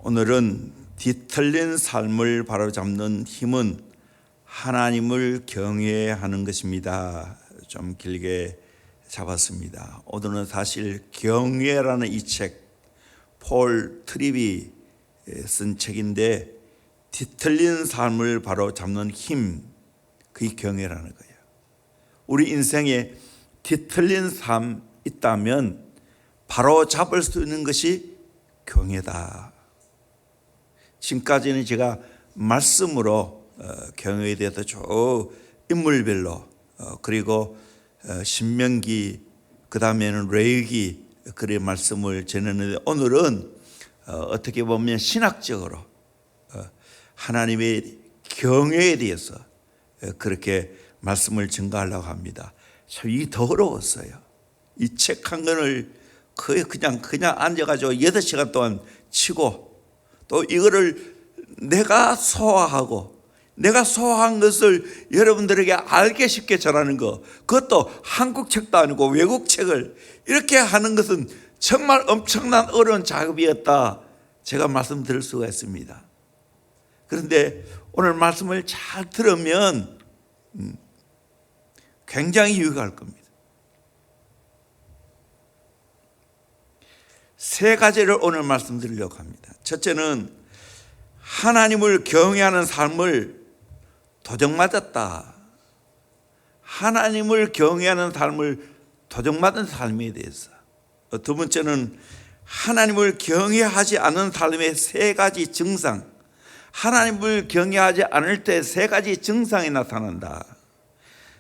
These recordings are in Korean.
오늘은 뒤틀린 삶을 바로잡는 힘은 하나님을 경외하는 것입니다. 좀 길게 잡았습니다. 오늘은 사실 경외라는 이 책, 폴 트립이 쓴 책인데 뒤틀린 삶을 바로잡는 힘, 그게 경외라는 거예요. 우리 인생에 뒤틀린 삶 있다면 바로잡을 수 있는 것이 경외다. 지금까지는 제가 말씀으로 경외에 대해서 쭉 인물별로 그리고 신명기 그 다음에는 레위기 그의 말씀을 전했는데 오늘은 어떻게 보면 신학적으로 하나님의 경외에 대해서 그렇게 말씀을 증가하려고 합니다. 참 이 더 어려웠어요. 이 책 한 권을 거의 그냥 앉아가지고 8시간 동안 치고 또 이거를 내가 소화하고 내가 소화한 것을 여러분들에게 알게 쉽게 전하는 것, 그것도 한국 책도 아니고 외국 책을 이렇게 하는 것은 정말 엄청난 어려운 작업이었다, 제가 말씀드릴 수가 있습니다. 그런데 오늘 말씀을 잘 들으면 굉장히 유익할 겁니다. 세 가지를 오늘 말씀드리려고 합니다. 첫째는 하나님을 경외하는 삶을 도전맞았다. 하나님을 경외하는 삶을 도전맞은 삶에 대해서. 두 번째는 하나님을 경외하지 않는 삶의 세 가지 증상. 하나님을 경외하지 않을 때 세 가지 증상이 나타난다.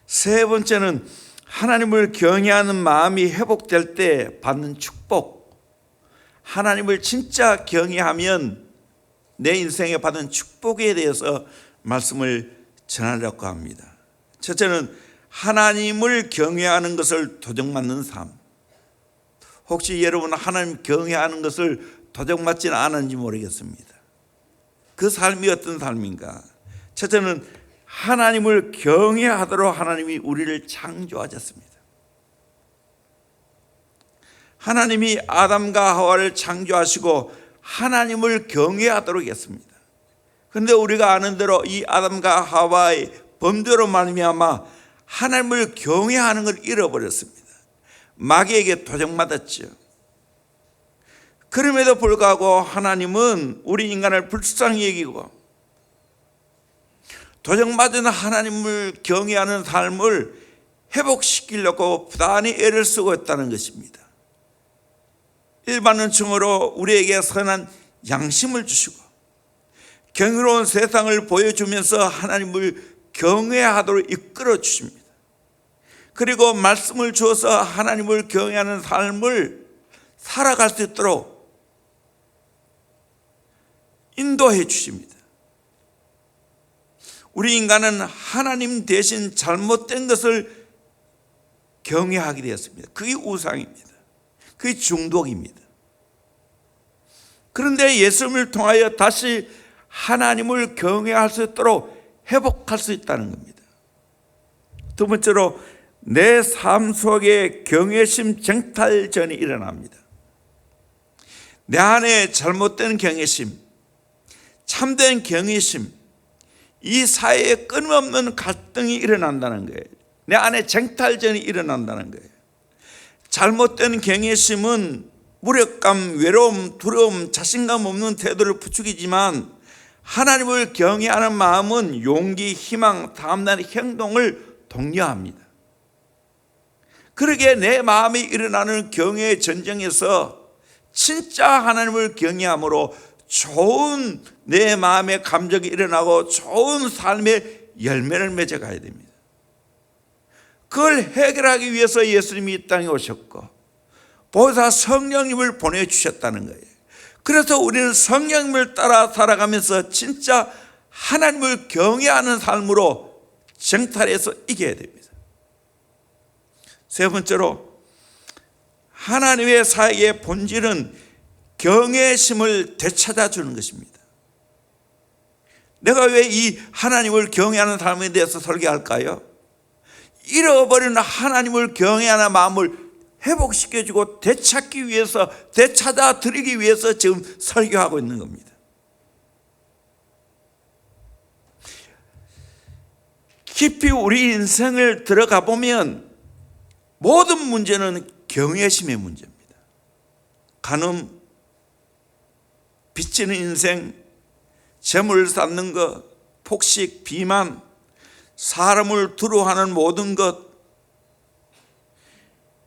세 번째는 하나님을 경외하는 마음이 회복될 때 받는 축복. 하나님을 진짜 경외하면 내 인생에 받은 축복에 대해서 말씀을 전하려고 합니다. 첫째는 하나님을 경외하는 것을 도전맞는 삶. 혹시 여러분 하나님 경외하는 것을 도전맞지는 않은지 모르겠습니다. 그 삶이 어떤 삶인가? 첫째는 하나님을 경외하도록 하나님이 우리를 창조하셨습니다. 하나님이 아담과 하와를 창조하시고 하나님을 경외하도록 했습니다. 그런데 우리가 아는 대로 이 아담과 하와의 범죄로 말미암아 하나님을 경외하는 걸 잃어버렸습니다. 마귀에게 도전받았죠. 그럼에도 불구하고 하나님은 우리 인간을 불쌍히 여기고 도전받은 하나님을 경외하는 삶을 회복시키려고 부단히 애를 쓰고 있다는 것입니다. 일반인층으로 우리에게 선한 양심을 주시고 경이로운 세상을 보여주면서 하나님을 경외하도록 이끌어 주십니다. 그리고 말씀을 주어서 하나님을 경외하는 삶을 살아갈 수 있도록 인도해 주십니다. 우리 인간은 하나님 대신 잘못된 것을 경외하게 되었습니다. 그게 우상입니다. 그게 중독입니다. 그런데 예수님을 통하여 다시 하나님을 경외할 수 있도록 회복할 수 있다는 겁니다. 두 번째로 내 삶 속에 경외심 쟁탈전이 일어납니다. 내 안에 잘못된 경외심, 참된 경외심, 이 사이에 끊임없는 갈등이 일어난다는 거예요. 내 안에 쟁탈전이 일어난다는 거예요. 잘못된 경외심은 무력감, 외로움, 두려움, 자신감 없는 태도를 부추기지만 하나님을 경외하는 마음은 용기, 희망, 다음날의 행동을 독려합니다. 그러기에 내 마음이 일어나는 경외의 전쟁에서 진짜 하나님을 경외함으로 좋은 내 마음의 감정이 일어나고 좋은 삶의 열매를 맺어가야 됩니다. 그걸 해결하기 위해서 예수님이 이 땅에 오셨고 보혜사 성령님을 보내주셨다는 거예요. 그래서 우리는 성령님을 따라 살아가면서 진짜 하나님을 경외하는 삶으로 정탈해서 이겨야 됩니다. 세 번째로 하나님의 사역의 본질은 경외심을 되찾아주는 것입니다. 내가 왜 이 하나님을 경외하는 삶에 대해서 설교할까요? 잃어버린 하나님을 경외하는 마음을 회복시켜주고 되찾기 위해서, 되찾아 드리기 위해서 지금 설교하고 있는 겁니다. 깊이 우리 인생을 들어가 보면 모든 문제는 경외심의 문제입니다. 간음, 빚지는 인생, 재물 쌓는 것, 폭식, 비만, 사람을 두려워하는 모든 것,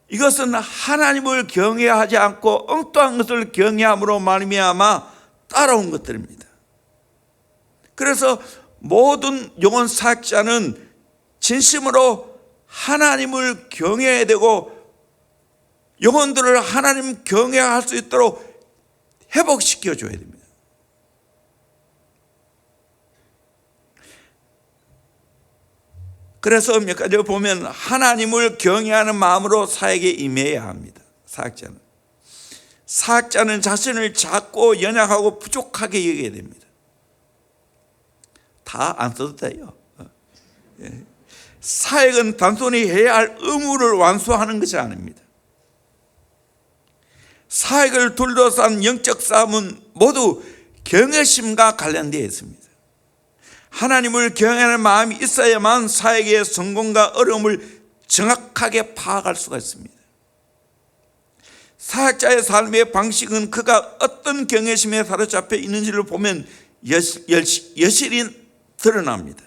이것은 하나님을 경외하지 않고 엉뚱한 것을 경외함으로 말미암아 따라온 것들입니다. 그래서 모든 영혼 사역자는 진심으로 하나님을 경외해야 되고 영혼들을 하나님 경외할 수 있도록 회복시켜 줘야 됩니다. 그래서 몇 가지 보면 하나님을 경외하는 마음으로 사역에 임해야 합니다. 사역자는 자신을 작고 연약하고 부족하게 여겨야 됩니다. 다 안 써도 돼요. 사역은 단순히 해야 할 의무를 완수하는 것이 아닙니다. 사역을 둘러싼 영적 싸움은 모두 경외심과 관련되어 있습니다. 하나님을 경외하는 마음이 있어야만 사역의 성공과 어려움을 정확하게 파악할 수가 있습니다. 사역자의 삶의 방식은 그가 어떤 경외심에 사로잡혀 있는지를 보면 여실히 드러납니다.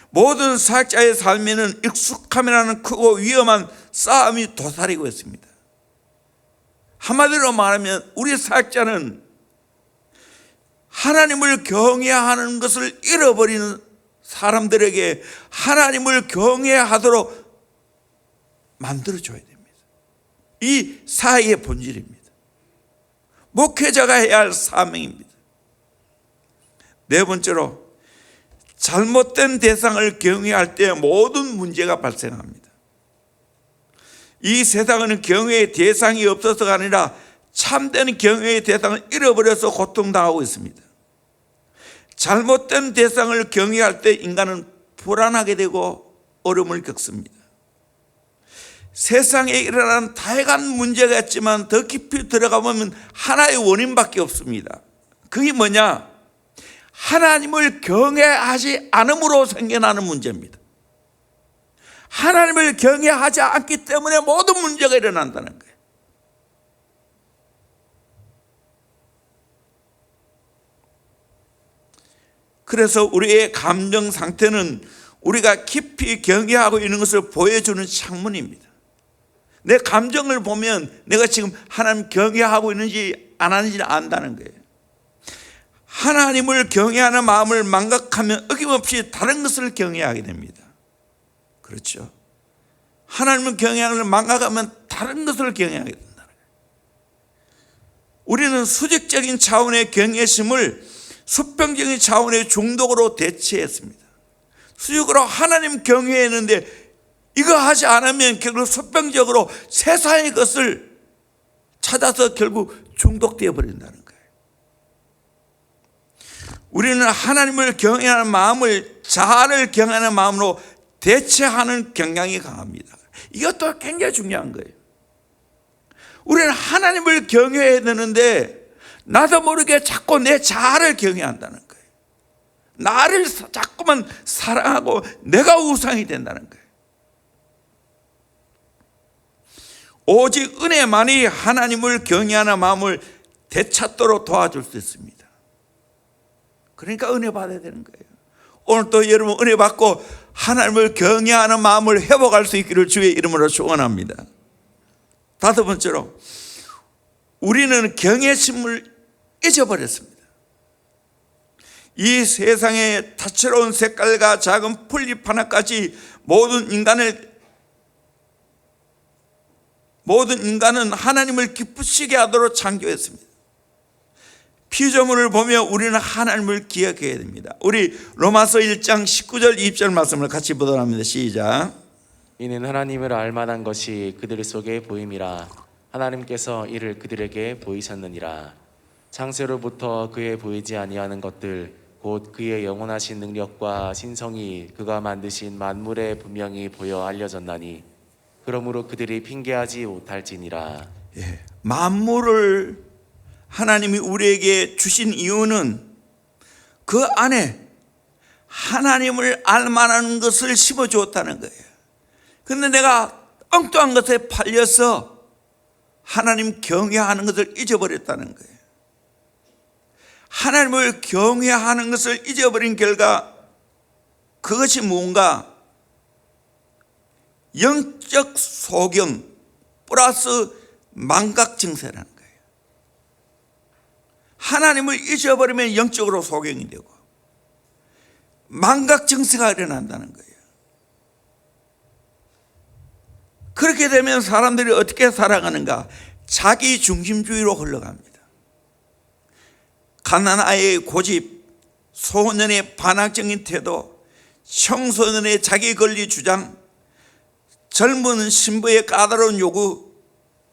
모든 사역자의 삶에는 익숙함이라는 크고 위험한 싸움이 도사리고 있습니다. 한마디로 말하면 우리 사역자는 하나님을 경외하는 것을 잃어버리는 사람들에게 하나님을 경외하도록 만들어줘야 됩니다. 이 사역의 본질입니다. 목회자가 해야 할 사명입니다. 네 번째로, 잘못된 대상을 경외할 때 모든 문제가 발생합니다. 이 세상에는 경외의 대상이 없어서가 아니라 참된 경외의 대상을 잃어버려서 고통당하고 있습니다. 잘못된 대상을 경외할 때 인간은 불안하게 되고 어려움을 겪습니다. 세상에 일어나는 다양한 문제가 있지만 더 깊이 들어가 보면 하나의 원인밖에 없습니다. 그게 뭐냐? 하나님을 경외하지 않음으로 생겨나는 문제입니다. 하나님을 경외하지 않기 때문에 모든 문제가 일어난다는 거예요. 그래서 우리의 감정 상태는 우리가 깊이 경외하고 있는 것을 보여주는 창문입니다. 내 감정을 보면 내가 지금 하나님 경외하고 있는지 안 하는지 안다는 거예요. 하나님을 경외하는 마음을 망각하면 어김없이 다른 것을 경외하게 됩니다. 그렇죠? 하나님을 경외하는 것을 망각하면 다른 것을 경외하게 된다는 거예요. 우리는 수직적인 차원의 경외심을 수평적인 차원의 중독으로 대체했습니다. 수직으로 하나님 경외했는데 이거 하지 않으면 결국 수평적으로 세상의 것을 찾아서 결국 중독되어 버린다는 거예요. 우리는 하나님을 경외하는 마음을 자아를 경외하는 마음으로 대체하는 경향이 강합니다. 이것도 굉장히 중요한 거예요. 우리는 하나님을 경외해야 되는데 나도 모르게 자꾸 내 자아를 경외한다는 거예요. 나를 자꾸만 사랑하고 내가 우상이 된다는 거예요. 오직 은혜만이 하나님을 경외하는 마음을 되찾도록 도와줄 수 있습니다. 그러니까 은혜 받아야 되는 거예요. 오늘 또 여러분 은혜 받고 하나님을 경외하는 마음을 회복할 수 있기를 주의 이름으로 축원합니다. 다섯 번째로, 우리는 경외심을 잊어버렸습니다. 이 세상의 다채로운 색깔과 작은 풀잎 하나까지 모든 인간은 하나님을 기쁘시게 하도록 창조했습니다. 피조물을 보며 우리는 하나님을 기억해야 됩니다. 우리 로마서 1장 19절 20절 말씀을 같이 보도록 합니다. 시작. 이는 하나님을 알만한 것이 그들 속에 보임이라. 하나님께서 이를 그들에게 보이셨느니라. 창세로부터 그에 보이지 아니하는 것들 곧 그의 영원하신 능력과 신성이 그가 만드신 만물에 분명히 보여 알려졌나니 그러므로 그들이 핑계하지 못할지니라. 만물을 하나님이 우리에게 주신 이유는 그 안에 하나님을 알만한 것을 심어주었다는 거예요. 그런데 내가 엉뚱한 것에 팔려서 하나님 경외하는 것을 잊어버렸다는 거예요. 하나님을 경외하는 것을 잊어버린 결과 그것이 뭔가 영적 소경 플러스 망각 증세라는 거예요. 하나님을 잊어버리면 영적으로 소경이 되고 망각 증세가 일어난다는 거예요. 그렇게 되면 사람들이 어떻게 살아가는가? 자기 중심주의로 흘러갑니다. 갓난아이의 고집, 소년의 반항적인 태도, 청소년의 자기 권리 주장, 젊은 신부의 까다로운 요구,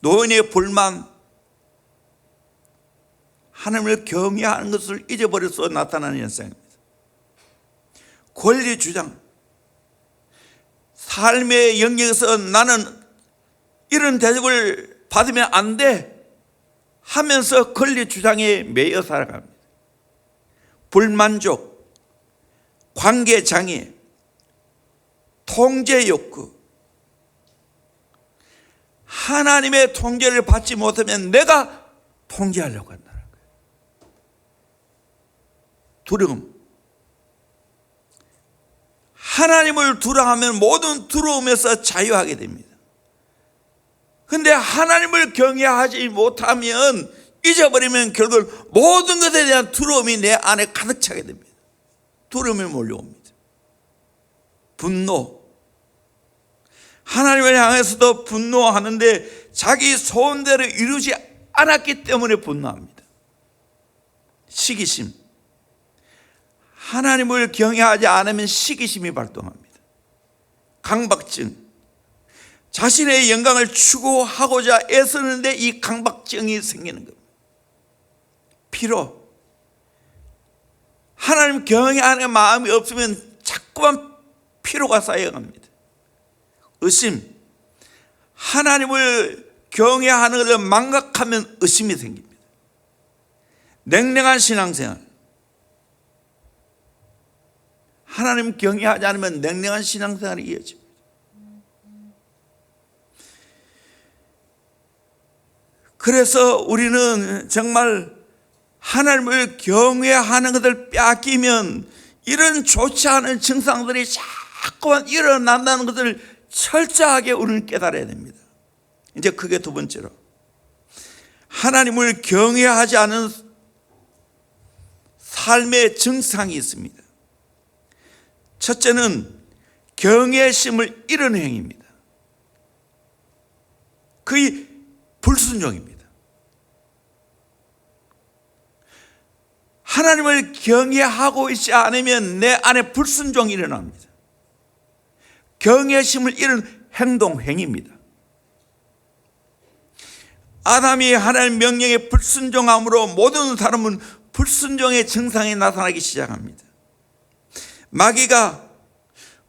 노인의 불만, 하나님을 경외하는 것을 잊어버려서 나타나는 현상입니다. 권리 주장, 삶의 영역에서 나는 이런 대접을 받으면 안 돼 하면서 권리 주장에 매여 살아갑니다. 불만족, 관계 장애, 통제 욕구. 하나님의 통제를 받지 못하면 내가 통제하려고 한다는 거예요. 두려움. 하나님을 두려워하면 모든 두려움에서 자유하게 됩니다. 그런데 하나님을 경외하지 못하면, 잊어버리면 결국 모든 것에 대한 두려움이 내 안에 가득 차게 됩니다. 두려움이 몰려옵니다. 분노. 하나님을 향해서도 분노하는데 자기 소원대로 이루지 않았기 때문에 분노합니다. 시기심. 하나님을 경외하지 않으면 시기심이 발동합니다. 강박증. 자신의 영광을 추구하고자 애쓰는데 이 강박증이 생기는 겁니다. 피로. 하나님 경외하는 마음이 없으면 자꾸만 피로가 쌓여갑니다. 의심. 하나님을 경외하는 것을 망각하면 의심이 생깁니다. 냉랭한 신앙생활. 하나님 경외하지 않으면 냉랭한 신앙생활이 이어집니다. 그래서 우리는 정말 하나님을 경외하는 것을 빼앗기면 이런 좋지 않은 증상들이 자꾸만 일어난다는 것을 철저하게 우리는 깨달아야 됩니다. 이제 그게 두 번째로, 하나님을 경외하지 않은 삶의 증상이 있습니다. 첫째는 경외심을 잃은 행위입니다. 그게 불순종입니다. 하나님을 경외하고 있지 않으면 내 안에 불순종이 일어납니다. 경외심을 잃은 행동, 행위입니다. 아담이 하나님 명령에 불순종함으로 모든 사람은 불순종의 증상이 나타나기 시작합니다. 마귀가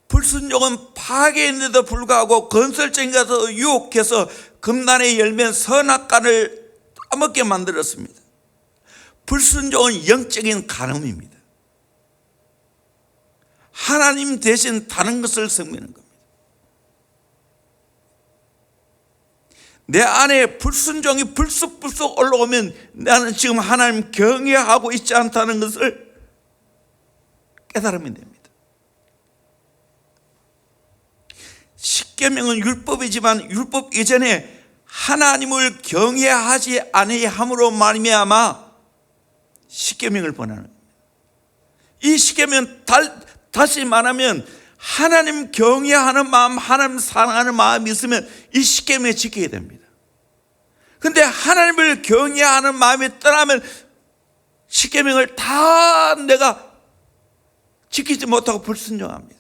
불순종은 파괴인데도 불구하고 건설적인 것을 유혹해서 금단의 열매는 선악과를 따먹게 만들었습니다. 불순종은 영적인 간음입니다. 하나님 대신 다른 것을 섬기는 겁니다. 내 안에 불순종이 불쑥불쑥 올라오면 나는 지금 하나님 경외하고 있지 않다는 것을 깨달으면 됩니다. 십계명은 율법이지만 율법 이전에 하나님을 경외하지 아니함으로 말미암아 십계명을 번하는 겁니다. 이 십계명 다시 말하면 하나님 경외하는 마음, 하나님 사랑하는 마음이 있으면 이 십계명을 지키게 됩니다. 그런데 하나님을 경외하는 마음이 떠나면 십계명을 다 내가 지키지 못하고 불순종합니다.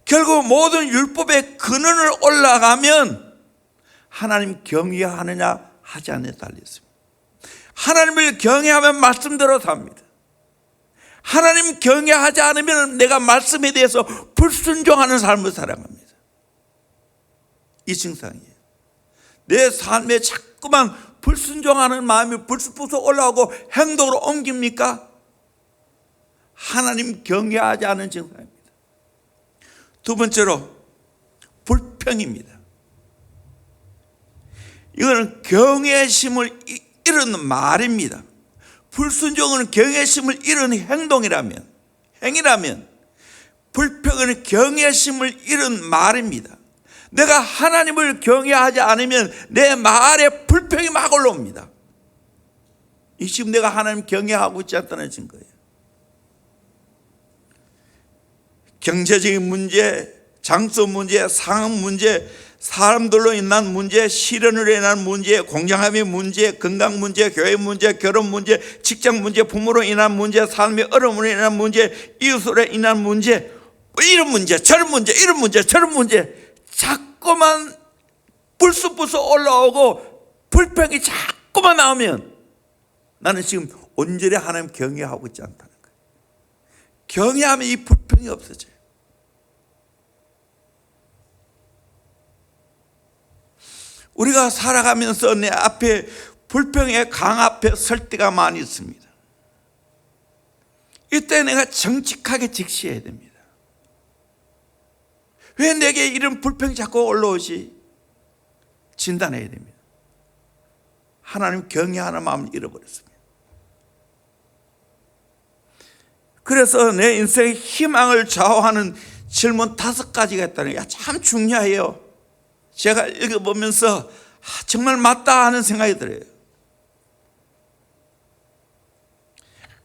결국 모든 율법의 근원을 올라가면 하나님 경외하느냐 하지 않느냐에 달렸습니다. 하나님을 경외하면 말씀대로 삽니다. 하나님 경외하지 않으면 내가 말씀에 대해서 불순종하는 삶을 살아갑니다. 이 증상이에요. 내 삶에 자꾸만 불순종하는 마음이 불쑥불쑥 올라오고 행동으로 옮깁니까? 하나님 경외하지 않은 증상입니다. 두 번째로 불평입니다. 이거는 경외심을 이루는 말입니다. 불순종은 경외심을 이루는 행위라면 불평은 경외심을 이루는 말입니다. 내가 하나님을 경외하지 않으면 내 말에 불평이 막 올라옵니다. 이 지금 내가 하나님 경외하고 있지 않다는 증거예요. 경제적인 문제, 장소 문제, 상업 문제, 사람들로 인한 문제, 시련으로 인한 문제, 공정함의 문제, 건강 문제, 교회 문제, 결혼 문제, 직장 문제, 부모로 인한 문제, 삶의 어려움으로 인한 문제, 이웃으로 인한 문제, 이런 문제, 저런 문제, 이런 문제, 저런 문제, 자꾸만 불쑥불쑥 올라오고 불평이 자꾸만 나오면 나는 지금 온전히 하나님 경외하고 있지 않다는 거예요. 경외하면 이 불평이 없어져요. 우리가 살아가면서 내 앞에 불평의 강 앞에 설 때가 많이 있습니다. 이때 내가 정직하게 직시해야 됩니다. 왜 내게 이런 불평이 자꾸 올라오지? 진단해야 됩니다. 하나님 경외하는 마음을 잃어버렸습니다. 그래서 내 인생의 희망을 좌우하는 질문 5가지가 있다는 게 참 중요해요. 제가 읽어보면서 정말 맞다 하는 생각이 들어요.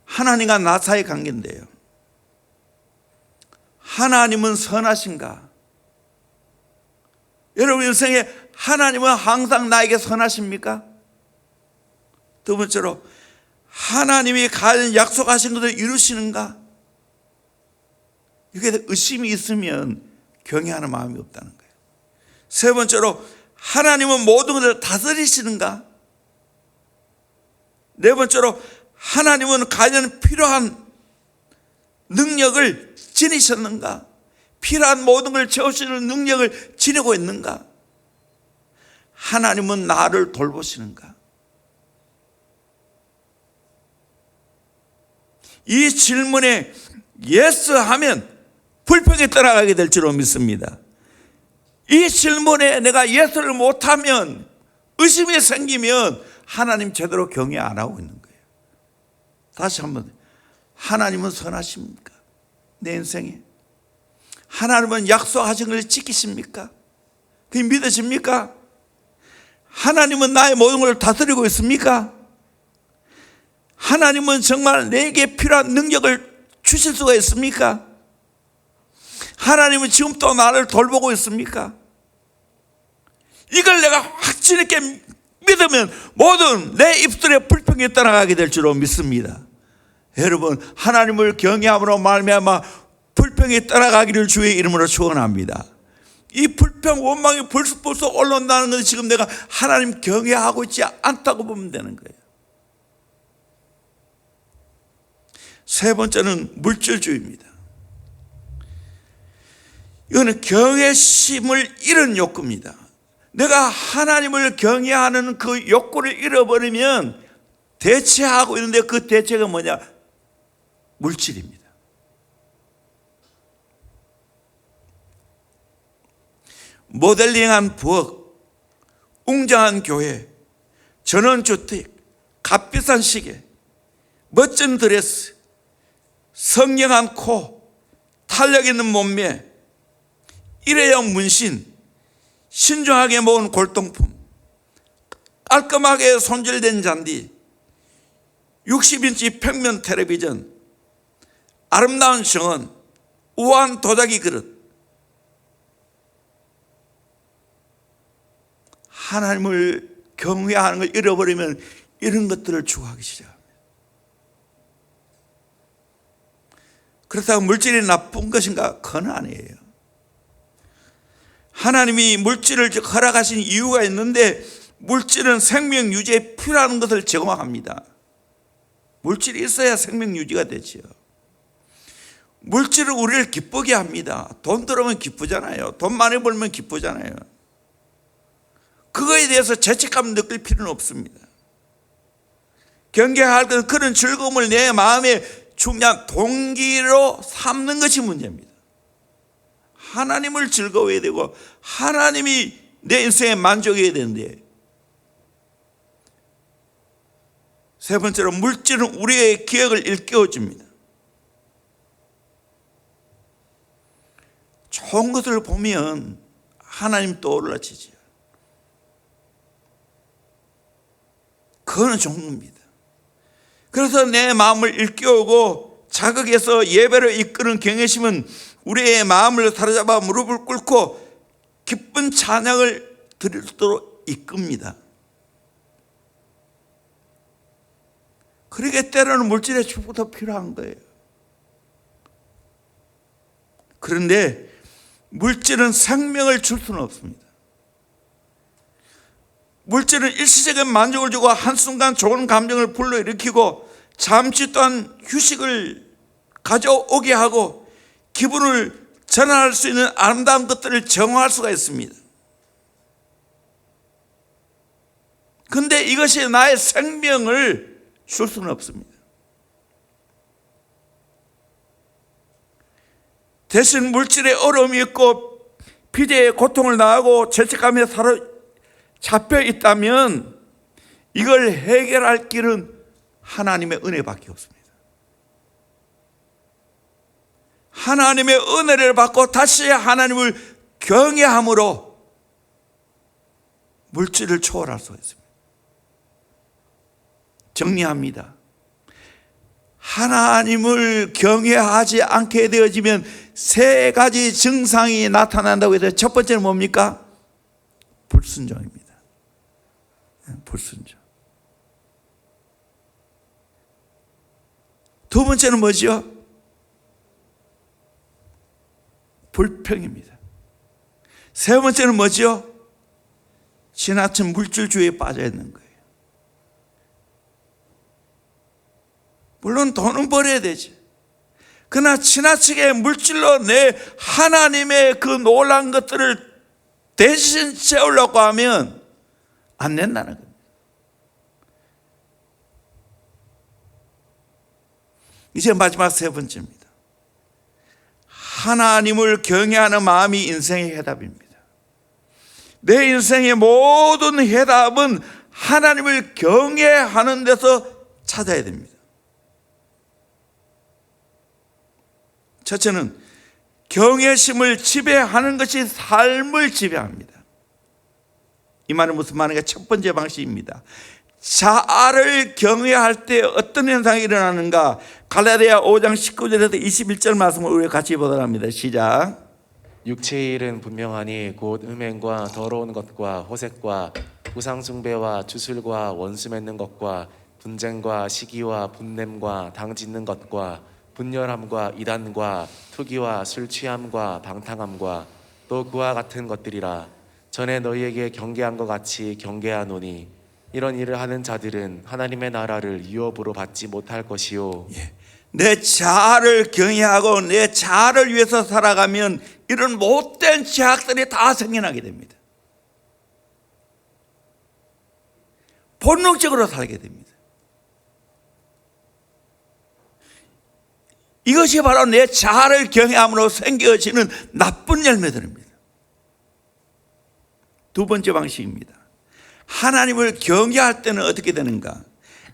하나님과 나 사이의 관계인데요. 하나님은 선하신가? 여러분 인생에 하나님은 항상 나에게 선하십니까? 두 번째로 하나님이 과연 약속하신 것을 이루시는가? 이게 의심이 있으면 경외하는 마음이 없다는 거예요. 세 번째로 하나님은 모든 것을 다스리시는가? 네 번째로 하나님은 과연 필요한 능력을 지니셨는가? 필요한 모든 걸 채우시는 능력을 지니고 있는가? 하나님은 나를 돌보시는가? 이 질문에 예스 하면 불평이 떠나가게 될 줄로 믿습니다. 이 질문에 내가 예스를 못하면, 의심이 생기면 하나님 제대로 경외 안 하고 있는 거예요. 다시 한번, 하나님은 선하십니까? 내 인생에 하나님은 약속하신 것을 지키십니까? 그게 믿으십니까? 하나님은 나의 모든 걸 다스리고 있습니까? 하나님은 정말 내게 필요한 능력을 주실 수가 있습니까? 하나님은 지금 또 나를 돌보고 있습니까? 이걸 내가 확신 있게 믿으면 모든 내 입술에 불평이 떠나가게 될 줄로 믿습니다. 여러분, 하나님을 경외함으로 말미암아 불평이 떠나가기를 주의 이름으로 축원합니다. 이 불평, 원망이 불쑥불쑥 올라온다는 것은 지금 내가 하나님 경외하고 있지 않다고 보면 되는 거예요. 세 번째는 물질주의입니다. 이거는 경외심을 잃은 욕구입니다. 내가 하나님을 경외하는 그 욕구를 잃어버리면 대체하고 있는데 그 대체가 뭐냐? 물질입니다. 모델링한 부엌, 웅장한 교회, 전원주택, 값비싼 시계, 멋진 드레스, 성령한 코, 탄력 있는 몸매, 일회용 문신, 신중하게 모은 골동품, 깔끔하게 손질된 잔디, 60인치 평면 텔레비전, 아름다운 정원, 우아한 도자기 그릇. 하나님을 경외하는 걸 잃어버리면 이런 것들을 추구하기 시작합니다. 그렇다고 물질이 나쁜 것인가? 그건 아니에요. 하나님이 물질을 허락하신 이유가 있는데, 물질은 생명 유지에 필요한 것을 제공합니다. 물질이 있어야 생명 유지가 되지요. 물질은 우리를 기쁘게 합니다. 돈 들어오면 기쁘잖아요. 돈 많이 벌면 기쁘잖아요. 그거에 대해서 죄책감 느낄 필요는 없습니다. 경계할 것은 그런 즐거움을 내 마음에 중요한 동기로 삼는 것이 문제입니다. 하나님을 즐거워해야 되고 하나님이 내 인생에 만족해야 되는데, 세 번째로 물질은 우리의 기억을 일깨워줍니다. 좋은 것을 보면 하나님 떠올라지죠. 그거는 좋은 겁니다. 그래서 내 마음을 일깨우고 자극해서 예배를 이끄는 경외심은 우리의 마음을 사로잡아 무릎을 꿇고 기쁜 찬양을 드리도록 이끕니다. 그러게 때로는 물질의 축복도 필요한 거예요. 그런데 물질은 생명을 줄 수는 없습니다. 물질은 일시적인 만족을 주고 한순간 좋은 감정을 불러일으키고 잠시 동안 휴식을 가져오게 하고 기분을 전환할 수 있는 아름다운 것들을 정화할 수가 있습니다. 그런데 이것이 나의 생명을 줄 수는 없습니다. 대신 물질에 어려움이 있고 피제의 고통을 당하고 죄책감에 사로잡혀 있다면 이걸 해결할 길은 하나님의 은혜밖에 없습니다. 하나님의 은혜를 받고 다시 하나님을 경외함으로 물질을 초월할 수가 있습니다. 정리합니다. 하나님을 경외하지 않게 되어지면 세 가지 증상이 나타난다고 해서 첫 번째는 뭡니까? 불순종입니다. 불순종. 두 번째는 뭐죠? 불평입니다. 세 번째는 뭐죠? 지나친 물질주의에 빠져 있는 거예요. 물론 돈은 벌어야 되지. 그러나 지나치게 물질로 내 하나님의 그 놀라운 것들을 대신 채우려고 하면 안 된다는 겁니다. 이제 마지막 세 번째입니다. 하나님을 경외하는 마음이 인생의 해답입니다. 내 인생의 모든 해답은 하나님을 경외하는 데서 찾아야 됩니다. 첫째는 경외심을 지배하는 것이 삶을 지배합니다. 이 말은 무슨 말인가? 첫 번째 방식입니다. 자아를 경외할 때 어떤 현상이 일어나는가? 갈라디아 5장 19절에서 21절 말씀을 우리 같이 보도록 합니다. 시작. 육체의 일은 분명하니 곧 음행과 더러운 것과 호색과 우상숭배와 주술과 원수 맺는 것과 분쟁과 시기와 분냄과 당짓는 것과 분열함과 이단과 투기와 술 취함과 방탕함과 또 그와 같은 것들이라. 전에 너희에게 경계한 것 같이 경계하노니 이런 일을 하는 자들은 하나님의 나라를 유업으로 받지 못할 것이요. 내 자아를 경외하고 내 자아를 위해서 살아가면 이런 못된 죄악들이 다 생겨나게 됩니다. 본능적으로 살게 됩니다. 이것이 바로 내 자아를 경외함으로 생겨지는 나쁜 열매들입니다. 두 번째 방식입니다. 하나님을 경외할 때는 어떻게 되는가?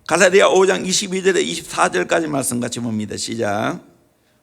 갈라디아 5장 22절에 24절까지 말씀 같이 봅니다. 시작.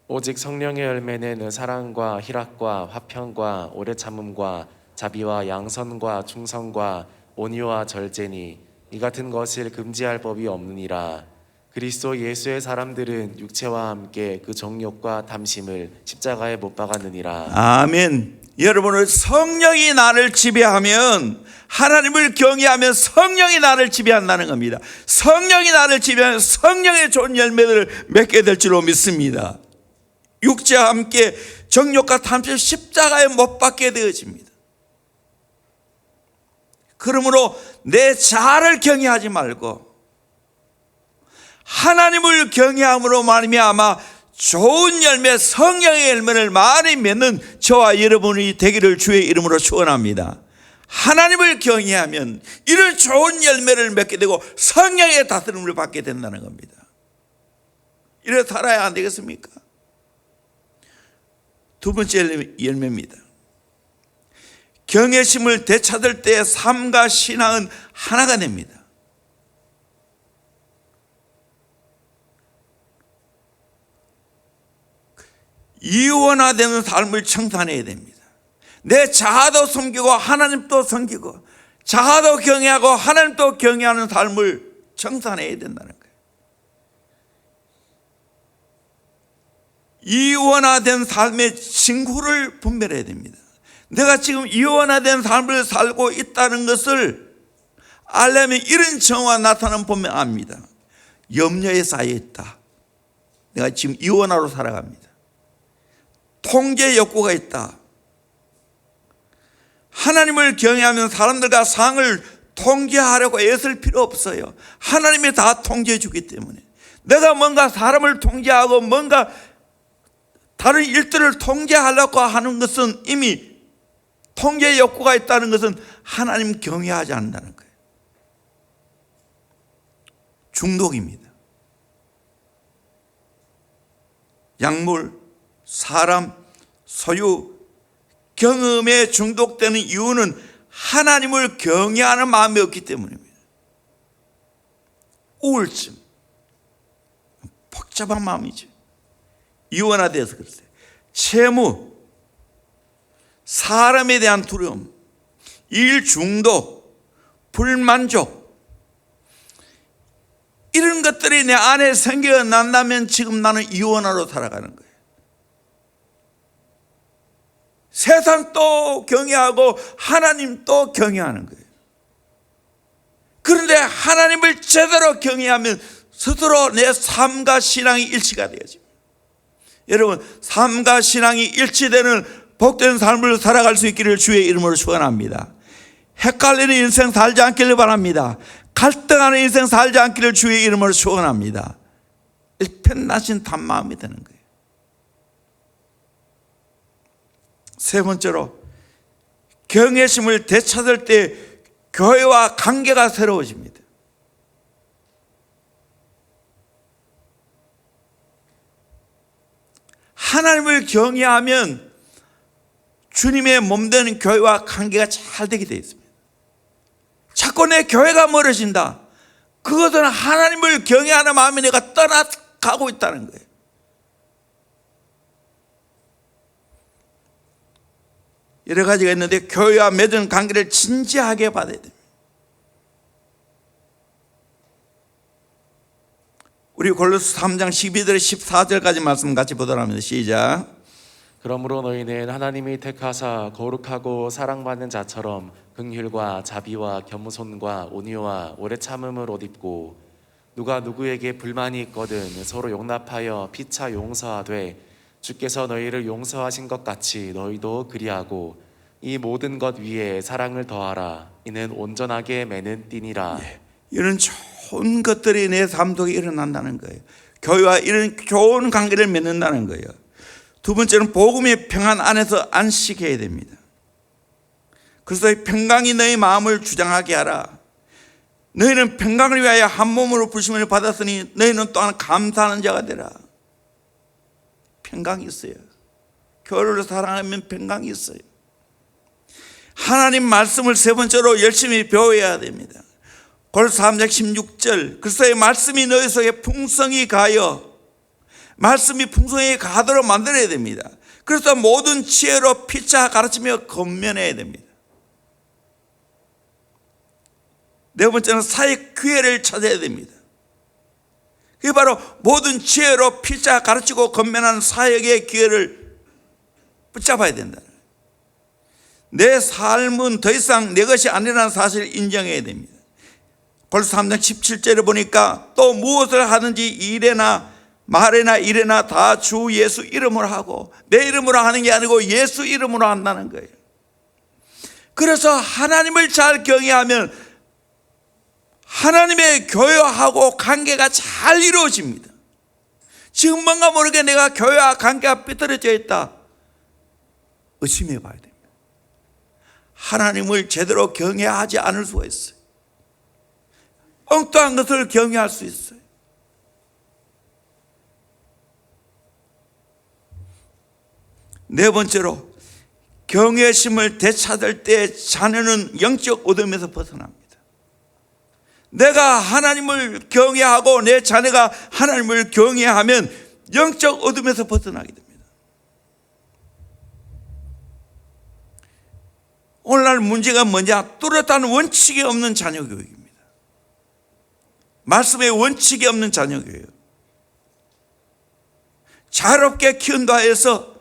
오직 성령의 열매는 사랑과 희락과 화평과 오래 참음과 자비와 양선과 충성과 온유와 절제니 이 같은 것을 금지할 법이 없느니라. 그리스도 예수의 사람들은 육체와 함께 그 정욕과 탐심을 십자가에 못 박았느니라. 아멘. 여러분을 성령이 나를 지배하면, 하나님을 경외하면 성령이 나를 지배한다는 겁니다. 성령이 나를 지배하면 성령의 좋은 열매들을 맺게 될 줄로 믿습니다. 육체와 함께 정욕과 탐심 십자가에 못 박게 되어집니다. 그러므로 내 자아를 경외하지 말고 하나님을 경외함으로 말미암아 좋은 열매, 성령의 열매를 많이 맺는 저와 여러분이 되기를 주의 이름으로 축원합니다. 하나님을 경외하면 이런 좋은 열매를 맺게 되고 성령의 다스림을 받게 된다는 겁니다. 이래 살아야 안 되겠습니까? 두 번째 열매입니다. 경외심을 되찾을 때 삶과 신앙은 하나가 됩니다. 이원화되는 삶을 청산해야 됩니다. 내 자아도 섬기고 하나님도 섬기고 자아도 경외하고 하나님도 경외하는 삶을 청산해야 된다는 거예요. 이원화된 삶의 징후를 분별해야 됩니다. 내가 지금 이원화된 삶을 살고 있다는 것을 알려면 이런 정화 나타나면 보면 압니다. 염려에 쌓여 있다. 내가 지금 이원화로 살아갑니다. 통제 욕구가 있다. 하나님을 경외하면 사람들과 상을 통제하려고 애쓸 필요 없어요. 하나님이 다 통제해 주기 때문에. 내가 뭔가 사람을 통제하고 뭔가 다른 일들을 통제하려고 하는 것은 이미 통제 욕구가 있다는 것은 하나님 경외하지 않는다는 거예요. 중독입니다. 약물, 사람, 소유, 경험에 중독되는 이유는 하나님을 경외하는 마음이 없기 때문입니다. 우울증, 복잡한 마음이죠. 이원화되어서 그랬어요. 채무, 사람에 대한 두려움, 일 중독, 불만족, 이런 것들이 내 안에 생겨난다면 지금 나는 이원화로 살아가는 거예요. 세상도 경외하고 하나님도 경외하는 거예요. 그런데 하나님을 제대로 경외하면 스스로 내 삶과 신앙이 일치가 되어집니다. 여러분, 삶과 신앙이 일치되는 복된 삶을 살아갈 수 있기를 주의 이름으로 축원합니다. 헷갈리는 인생 살지 않기를 바랍니다. 갈등하는 인생 살지 않기를 주의 이름으로 축원합니다. 일편단심 단마음이 되는 거예요. 세 번째로, 경외심을 되찾을 때 교회와 관계가 새로워집니다. 하나님을 경외하면 주님의 몸되는 교회와 관계가 잘 되게 되어 있습니다. 자꾸 내 교회가 멀어진다. 그것은 하나님을 경외하는 마음이 내가 떠나가고 있다는 거예요. 여러 가지가 있는데 교회와 맺은 관계를 진지하게 받아야 됩니다. 우리 골로새 3장 12절 14절까지 말씀 같이 보도록 합니다. 시작. 그러므로 너희는 하나님이 택하사 거룩하고 사랑받는 자처럼 긍휼과 자비와 겸손과 온유와 오래 참음을 옷 입고 누가 누구에게 불만이 있거든 서로 용납하여 피차 용서하되 주께서 너희를 용서하신 것 같이 너희도 그리하고 이 모든 것 위에 사랑을 더하라. 이는 온전하게 매는 띠니라. 이런 좋은 것들이 내 삶 속에 일어난다는 거예요. 교회와 이런 좋은 관계를 맺는다는 거예요. 두 번째는 복음의 평안 안에서 안식해야 됩니다. 그래서 평강이 너희 마음을 주장하게 하라. 너희는 평강을 위하여 한 몸으로 부르심을 받았으니 너희는 또한 감사하는 자가 되라. 평강이 있어요. 교회를 사랑하면 평강이 있어요. 하나님 말씀을 세 번째로 열심히 배워야 됩니다. 골로새 3장 16절 그리스도의 말씀이 너희 속에 풍성히 가여, 말씀이 풍성히 가도록 만들어야 됩니다. 그래서 모든 지혜로 피차 가르치며 권면해야 됩니다. 네 번째는 사역 기회를 찾아야 됩니다. 그게 바로 모든 지혜로 피차 가르치고 권면하는 사역의 기회를 붙잡아야 된다. 내 삶은 더 이상 내 것이 아니라는 사실을 인정해야 됩니다. 골로새 3장 17절에 보니까 또 무엇을 하든지 일에나 말에나 일에나 다 주 예수 이름으로 하고, 내 이름으로 하는 게 아니고 예수 이름으로 한다는 거예요. 그래서 하나님을 잘 경외하면 하나님의 교회하고 관계가 잘 이루어집니다. 지금 뭔가 모르게 내가 교회와 관계가 삐뚤어져 있다, 의심해 봐야 됩니다. 하나님을 제대로 경외하지 않을 수가 있어요. 엉뚱한 것을 경외할 수 있어요. 네 번째로, 경외심을 되찾을 때 자녀는 영적 어둠에서 벗어납니다. 내가 하나님을 경외하고 내 자녀가 하나님을 경외하면 영적 어둠에서 벗어나게 됩니다. 오늘날 문제가 뭐냐? 뚜렷한 원칙이 없는 자녀 교육입니다. 말씀에 원칙이 없는 자녀 교육. 자유롭게 키운다 해서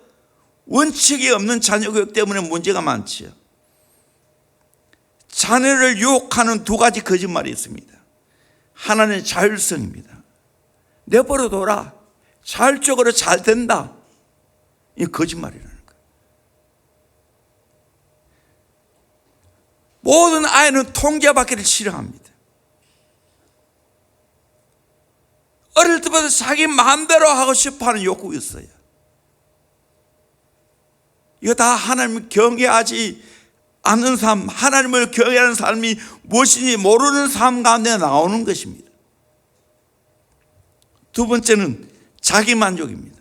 원칙이 없는 자녀 교육 때문에 문제가 많지요. 자녀를 유혹하는 두 가지 거짓말이 있습니다. 하나는 자율성입니다. 내버려 둬라. 자율적으로 잘 된다. 이 거짓말이라는 거예요. 모든 아이는 통제받기를 싫어합니다. 어릴 때부터 자기 마음대로 하고 싶어하는 욕구가 있어요. 이거 다 하나님을 경외하지 않는 삶, 하나님을 경외하는 삶이 무엇인지 모르는 삶 가운데 나오는 것입니다. 두 번째는 자기 만족입니다.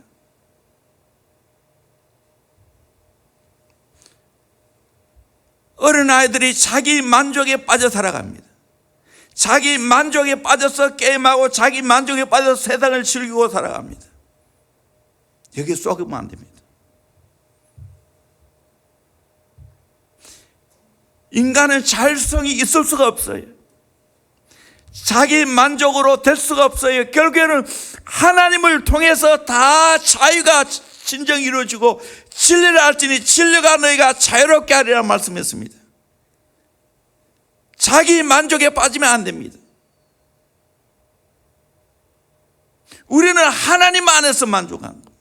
어린아이들이 자기 만족에 빠져 살아갑니다. 자기 만족에 빠져서 게임하고 자기 만족에 빠져서 세상을 즐기고 살아갑니다. 여기에 쏘기면 안 됩니다. 인간은 자율성이 있을 수가 없어요. 자기 만족으로 될 수가 없어요. 결국에는 하나님을 통해서 다 자유가 진정 이루어지고 진리를 알지니 진리가 너희가 자유롭게 하리라 말씀했습니다. 자기 만족에 빠지면 안 됩니다. 우리는 하나님 안에서 만족하는 겁니다.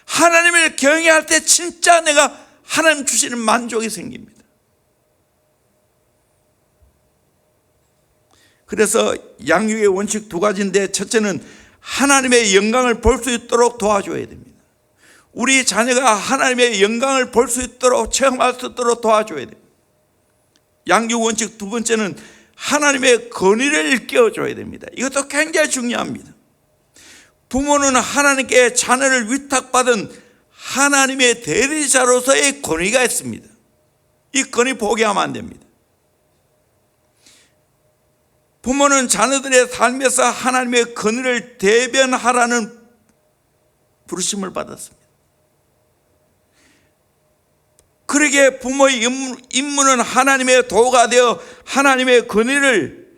하나님을 경외할 때 진짜 내가 하나님 주시는 만족이 생깁니다. 그래서 양육의 원칙 두 가지인데, 첫째는 하나님의 영광을 볼 수 있도록 도와줘야 됩니다. 우리 자녀가 하나님의 영광을 볼 수 있도록, 체험할 수 있도록 도와줘야 됩니다. 양육 원칙 두 번째는 하나님의 권위를 일깨워줘야 됩니다. 이것도 굉장히 중요합니다. 부모는 하나님께 자녀를 위탁받은 하나님의 대리자로서의 권위가 있습니다. 이 권위 포기하면 안 됩니다. 부모는 자녀들의 삶에서 하나님의 권위를 대변하라는 부르심을 받았습니다. 그러기에 부모의 임무는 하나님의 도가 되어 하나님의 권위를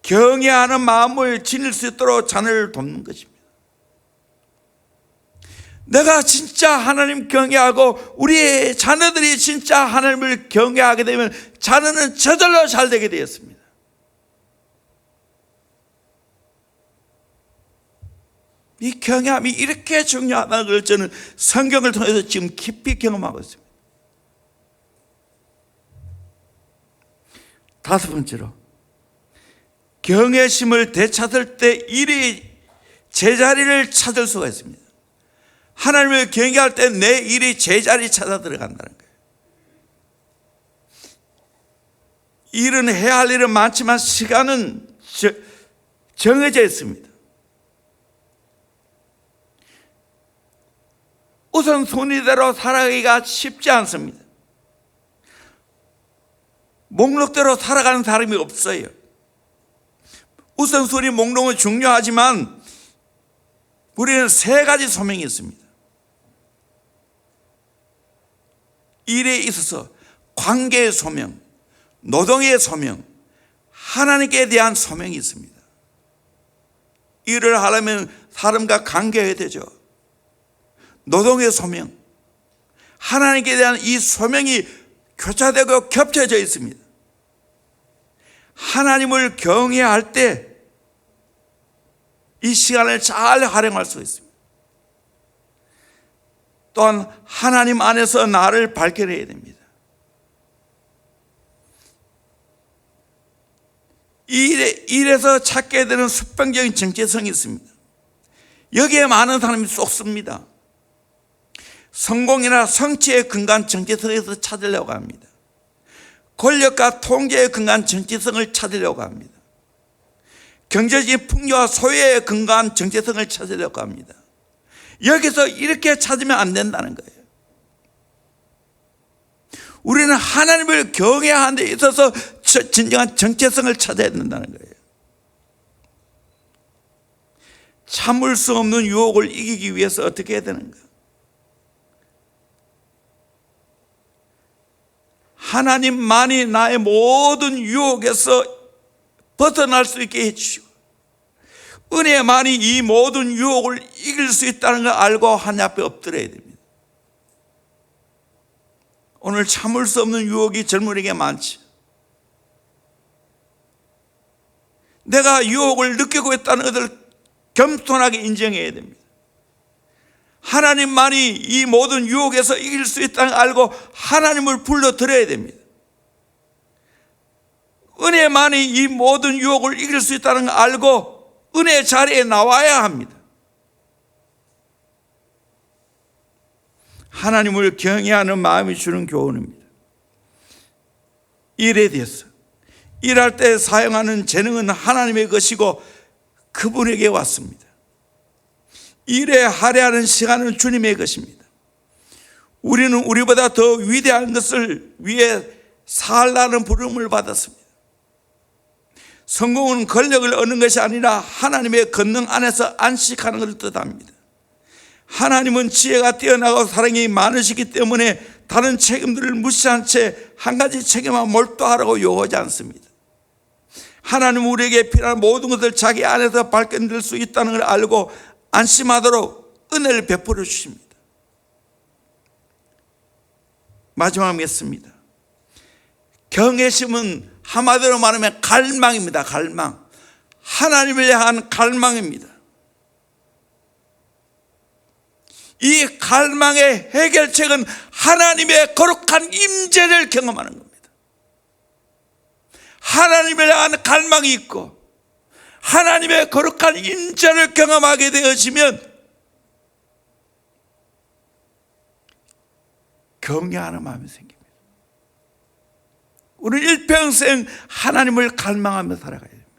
경외하는 마음을 지닐 수 있도록 자녀를 돕는 것입니다. 내가 진짜 하나님 경외하고 우리의 자녀들이 진짜 하나님을 경외하게 되면 자녀는 저절로 잘 되게 되었습니다. 이 경외함이 이렇게 중요하다는 걸 저는 성경을 통해서 지금 깊이 경험하고 있습니다. 다섯 번째로, 경외심을 되찾을 때 일이 제자리를 찾을 수가 있습니다. 하나님을 경외할 때 내 일이 제자리 찾아 들어간다는 거예요. 일은 해야 할 일은 많지만 시간은 정해져 있습니다. 우선순위대로 살아가기가 쉽지 않습니다. 목록대로 살아가는 사람이 없어요. 우선순위 목록은 중요하지만 우리는 세 가지 소명이 있습니다. 일에 있어서 관계의 소명, 노동의 소명, 하나님께 대한 소명이 있습니다. 일을 하려면 사람과 관계해야 되죠. 노동의 소명, 하나님께 대한 이 소명이 교차되고 겹쳐져 있습니다. 하나님을 경외할 때 이 시간을 잘 활용할 수 있습니다. 또한 하나님 안에서 나를 발견해야 됩니다. 일에서 찾게 되는 수평적인 정체성이 있습니다. 여기에 많은 사람이 쏟습니다. 성공이나 성취의 근간 정체성에서 찾으려고 합니다. 권력과 통제의 근간 정체성을 찾으려고 합니다. 경제적인 풍요와 소유의 근간 정체성을 찾으려고 합니다. 여기서 이렇게 찾으면 안 된다는 거예요. 우리는 하나님을 경외해야 하는 데 있어서 진정한 정체성을 찾아야 된다는 거예요. 참을 수 없는 유혹을 이기기 위해서 어떻게 해야 되는가? 하나님만이 나의 모든 유혹에서 벗어날 수 있게 해주시고, 은혜만이 이 모든 유혹을 이길 수 있다는 걸 알고 하나님 앞에 엎드려야 됩니다. 오늘 참을 수 없는 유혹이 젊은이에게 많지. 내가 유혹을 느끼고 있다는 것을 겸손하게 인정해야 됩니다. 하나님만이 이 모든 유혹에서 이길 수 있다는 걸 알고 하나님을 불러드려야 됩니다. 은혜만이 이 모든 유혹을 이길 수 있다는 걸 알고 은혜 자리에 나와야 합니다. 하나님을 경외하는 마음이 주는 교훈입니다. 일에 대해서 일할 때 사용하는 재능은 하나님의 것이고 그분에게 왔습니다. 일에 할애하는 시간은 주님의 것입니다. 우리는 우리보다 더 위대한 것을 위해 살라는 부름을 받았습니다. 성공은 권력을 얻는 것이 아니라 하나님의 권능 안에서 안식하는 것을 뜻합니다. 하나님은 지혜가 뛰어나고 사랑이 많으시기 때문에 다른 책임들을 무시한 채 한 가지 책임만 몰두하라고 요구하지 않습니다. 하나님은 우리에게 필요한 모든 것을 자기 안에서 발견될 수 있다는 걸 알고 안심하도록 은혜를 베풀어 주십니다. 마지막 맺습니다. 경외심은 한마디로 말하면 갈망입니다. 갈망. 하나님을 향한 갈망입니다. 이 갈망의 해결책은 하나님의 거룩한 임재를 경험하는 겁니다. 하나님을 향한 갈망이 있고 하나님의 거룩한 임재를 경험하게 되어지면 경외하는 마음이 생깁니다. 우리는 일평생 하나님을 갈망하며 살아가야 됩니다.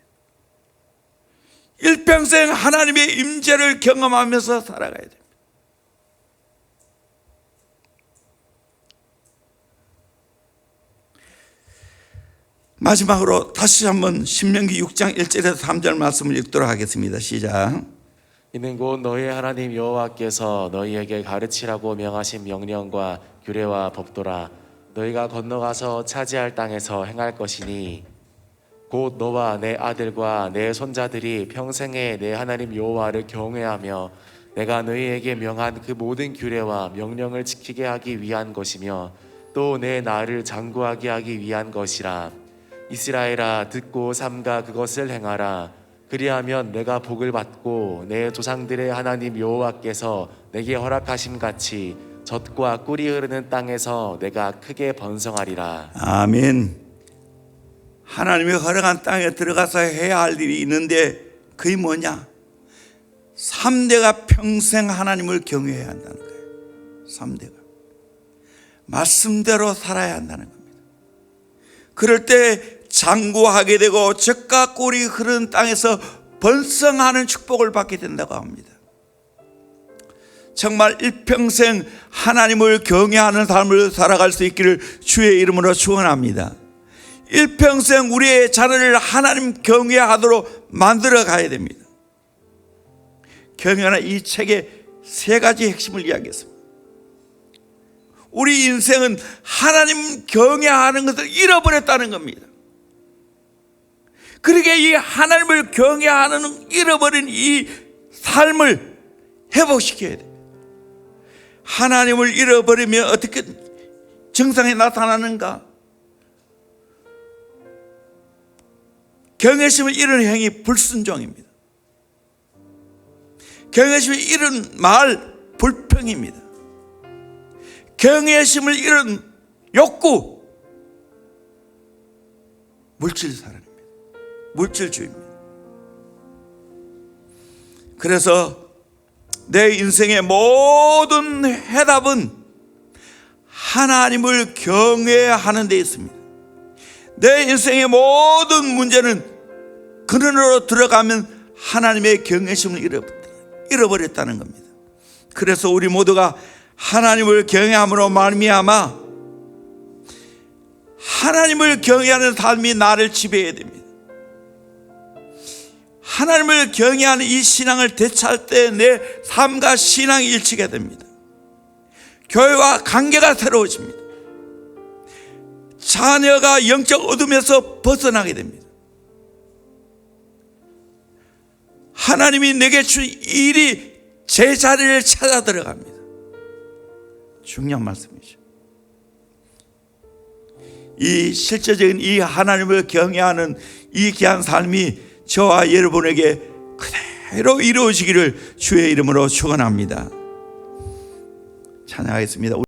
일평생 하나님의 임재를 경험하면서 살아가야 됩니다. 마지막으로 다시 한번 신명기 6장 1절에서 3절 말씀을 읽도록 하겠습니다. 시작. 이는 곧 너희 하나님 여호와께서 너희에게 가르치라고 명하신 명령과 규례와 법도라. 너희가 건너가서 차지할 땅에서 행할 것이니 곧 너와 내 아들과 내 손자들이 평생에 내 하나님 여호와를 경외하며 내가 너희에게 명한 그 모든 규례와 명령을 지키게 하기 위한 것이며 또 내 나를 장구하게 하기 위한 것이라. 이스라엘아, 듣고 삼가 그것을 행하라. 그리하면 내가 복을 받고 내 조상들의 하나님 여호와께서 내게 허락하심 같이 젖과 꿀이 흐르는 땅에서 내가 크게 번성하리라. 아멘. 하나님의 허락한 땅에 들어가서 해야 할 일이 있는데 그게 뭐냐? 3대가 평생 하나님을 경외해야 한다는 거예요. 3대가 말씀대로 살아야 한다는 겁니다. 그럴 때 장구하게 되고 젖과 꿀이 흐르는 땅에서 번성하는 축복을 받게 된다고 합니다. 정말 일평생 하나님을 경외하는 삶을 살아갈 수 있기를 주의 이름으로 축원합니다. 일평생 우리의 자녀를 하나님 경외하도록 만들어 가야 됩니다. 경외하는 이 책의 3가지 핵심을 이야기했습니다. 우리 인생은 하나님 경외하는 것을 잃어버렸다는 겁니다. 그러게 이 하나님을 경외하는 잃어버린 이 삶을 회복시켜야 돼요. 하나님을 잃어버리면 어떻게 증상이 나타나는가? 경외심을 잃은 행위 불순종입니다. 경외심을 잃은 말 불평입니다. 경외심을 잃은 욕구 물질사랑입니다. 물질주의입니다. 그래서 내 인생의 모든 해답은 하나님을 경외하는 데 있습니다. 내 인생의 모든 문제는 근원으로 들어가면 하나님의 경외심을 잃어버렸다는 겁니다. 그래서 우리 모두가 하나님을 경외함으로 말미암아 하나님을 경외하는 삶이 나를 지배해야 됩니다. 하나님을 경외하는 이 신앙을 되찾을 때 내 삶과 신앙이 일치게 됩니다. 교회와 관계가 새로워집니다. 자녀가 영적 어둠에서 벗어나게 됩니다. 하나님이 내게 준 일이 제 자리를 찾아 들어갑니다. 중요한 말씀이죠. 이 실제적인 이 하나님을 경외하는 이 귀한 삶이 저와 여러분에게 그대로 이루어지기를 주의 이름으로 축원합니다. 찬양하겠습니다.